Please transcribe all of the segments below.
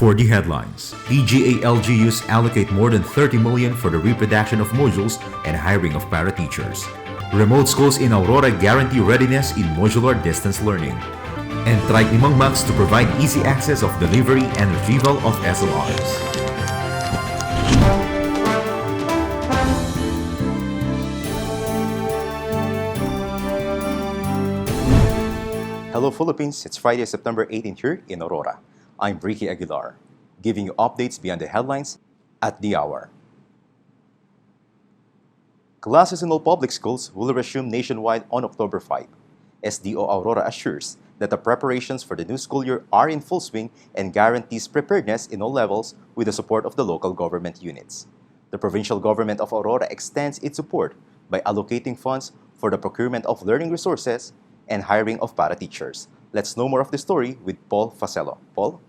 For the headlines, PGA LGUs allocate more than 30 million for the reproduction of modules and hiring of para-teachers. Remote schools in Aurora guarantee readiness in modular distance learning. And try Limang Max to provide easy access of delivery and retrieval of SLRs. Hello Philippines, it's Friday, September 18th here in Aurora. I'm Ricky Aguilar, giving you updates beyond the headlines at the hour. Classes in all public schools will resume nationwide on October 5. SDO Aurora assures that the preparations for the new school year are in full swing and guarantees preparedness in all levels with the support of the local government units. The provincial government of Aurora extends its support by allocating funds for the procurement of learning resources and hiring of para-teachers. Let's know more of the story with Paul Facello. Paul?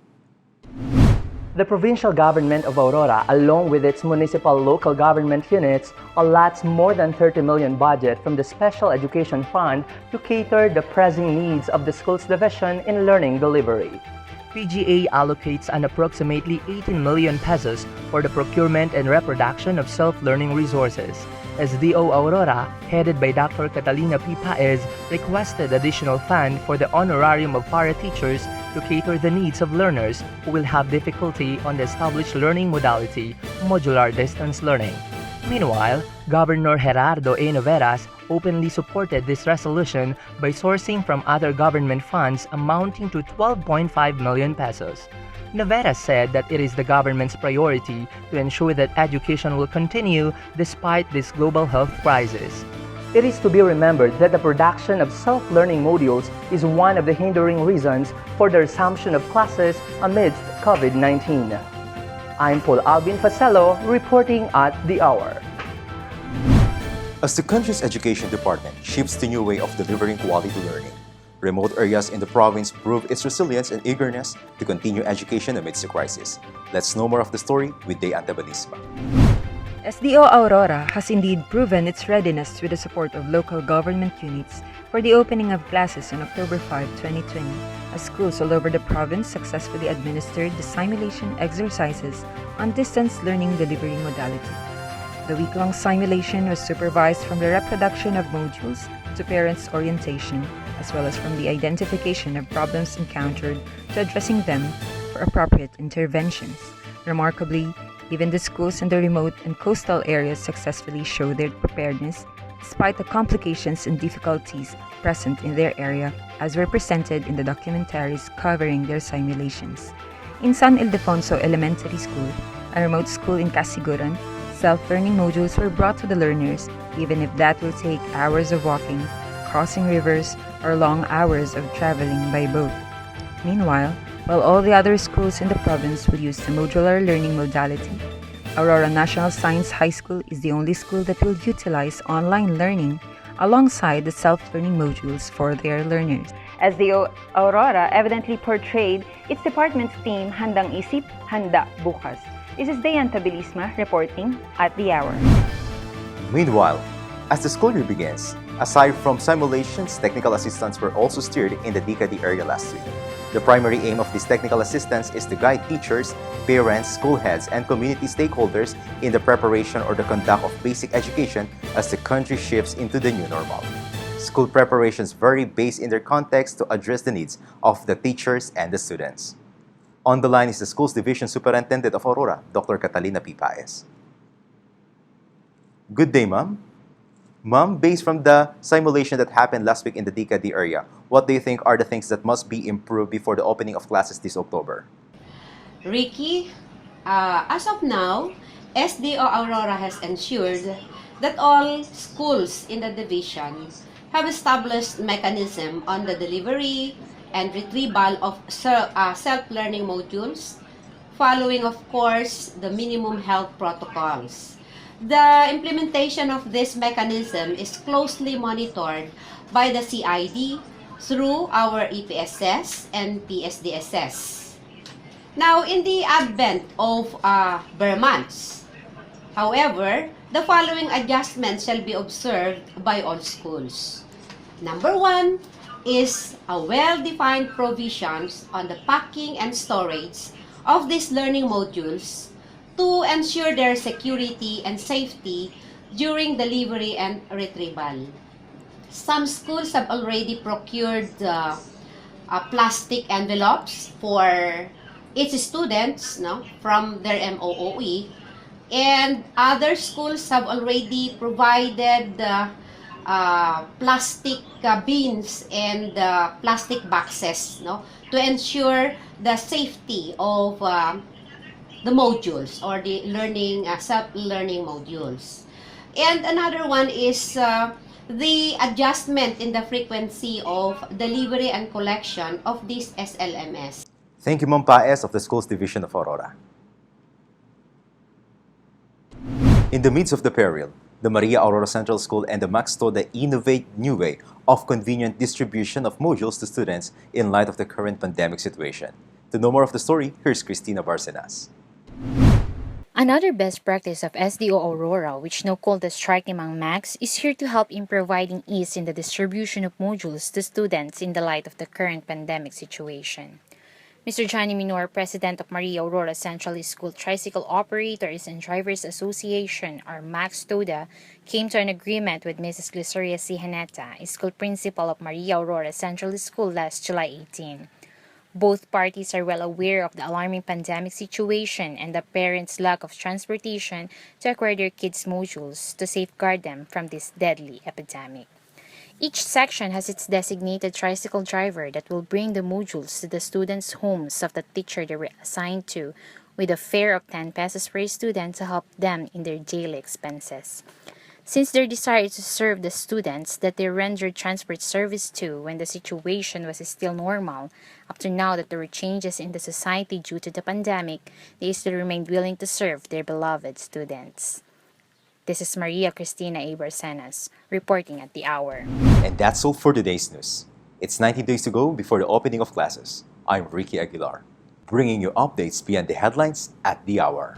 The provincial government of Aurora, along with its municipal local government units, allots more than 30 million budget from the Special Education Fund to cater the pressing needs of the schools division in learning delivery. PGA allocates an approximately 18 million pesos for the procurement and reproduction of self-learning resources. SDO Aurora, headed by Dr. Catalina P. Paez, requested additional fund for the honorarium of para-teachers to cater the needs of learners who will have difficulty on the established learning modality, modular distance learning. Meanwhile, Governor Gerardo A. Noveras openly supported this resolution by sourcing from other government funds amounting to 12.5 million pesos. Noveras said that it is the government's priority to ensure that education will continue despite this global health crisis. It is to be remembered that the production of self-learning modules is one of the hindering reasons for the resumption of classes amidst COVID-19. I'm Paul Alvin Facello, reporting at The Hour. As the country's education department shifts to new way of delivering quality learning, remote areas in the province prove its resilience and eagerness to continue education amidst the crisis. Let's know more of the story with Day Antabanisma. SDO Aurora has indeed proven its readiness with the support of local government units for the opening of classes on October 5, 2020, as schools all over the province successfully administered the simulation exercises on distance learning delivery modality. The week-long simulation was supervised from the reproduction of modules to parents' orientation, as well as from the identification of problems encountered to addressing them for appropriate interventions. Remarkably, even the schools in the remote and coastal areas successfully showed their preparedness despite the complications and difficulties present in their area, as represented in the documentaries covering their simulations. In San Ildefonso Elementary School, a remote school in Casiguran, self-learning modules were brought to the learners, even if that will take hours of walking, crossing rivers, or long hours of traveling by boat. Meanwhile, while all the other schools in the province will use the modular learning modality, Aurora National Science High School is the only school that will utilize online learning alongside the self-learning modules for their learners. As the Aurora evidently portrayed its department's theme, Handang Isip, Handa Bukas. This is Dayan Tabilisma reporting at The Hour. Meanwhile, as the school year begins, aside from simulations, technical assistants were also steered in the DCAD area last week. The primary aim of this technical assistance is to guide teachers, parents, school heads, and community stakeholders in the preparation or the conduct of basic education as the country shifts into the new normal. School preparations vary based in their context to address the needs of the teachers and the students. On the line is the Schools Division Superintendent of Aurora, Dr. Catalina P. Paez. Good day, ma'am. Ma'am, based from the simulation that happened last week in the DCAD area, what do you think are the things that must be improved before the opening of classes this October? Ricky, as of now, SDO Aurora has ensured that all schools in the division have established mechanism on the delivery and retrieval of self-learning modules, following, of course, the minimum health protocols. The implementation of this mechanism is closely monitored by the CID through our EPSS and PSDSS. Now, in the advent of bare months, however, the following adjustments shall be observed by all schools. Number one is a well-defined provisions on the packing and storage of these learning modules to ensure their security and safety during delivery and retrieval. Some schools have already procured plastic envelopes for its students, no, from their MOOE, and other schools have already provided plastic bins and plastic boxes, no, to ensure the safety of the modules or the learning self-learning modules. And another one is the adjustment in the frequency of delivery and collection of these SLMS. Thank you, Ma'am Paes of the Schools Division of Aurora. In the midst of the peril, the Maria Aurora Central School and the Max Toda innovate new way of convenient distribution of modules to students in light of the current pandemic situation. To know more of the story, here's Cristina Barcenas. Another best practice of SDO Aurora, which no called the strike among Max, is here to help in providing ease in the distribution of modules to students in the light of the current pandemic situation. Mr. Johnny Minor, President of Maria Aurora Central School Tricycle Operators and Drivers Association, or Max Toda, came to an agreement with Mrs. Glyceria Sihaneta, School Principal of Maria Aurora Central School last July 18. Both parties are well aware of the alarming pandemic situation and the parents' lack of transportation to acquire their kids' modules to safeguard them from this deadly epidemic. Each section has its designated tricycle driver that will bring the modules to the students' homes of the teacher they were assigned to, with a fare of 10 pesos per student to help them in their daily expenses. Since their desire is to serve the students that they rendered transport service to when the situation was still normal, up to now that there were changes in the society due to the pandemic, they still remained willing to serve their beloved students. This is Maria Cristina A. Barcenas, reporting at the hour. And that's all for today's news. It's 19 days to go before the opening of classes. I'm Ricky Aguilar, bringing you updates beyond the headlines at the hour.